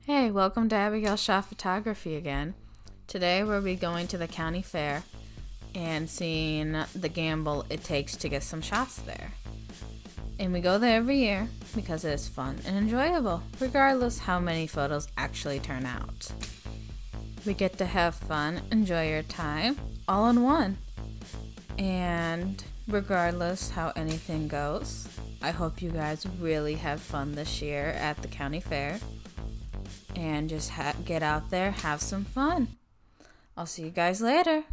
Hey, welcome to Abigail Shaw Photography again. Today we'll be going to the county fair and seeing the gamble it takes to get some shots there. And we go there every year because it is fun and enjoyable, regardless how many photos actually turn out. We get to have fun, enjoy your time, all in one. And regardless how anything goes, I hope you guys really have fun this year at the county fair. And just get out there, have some fun. I'll see you guys later.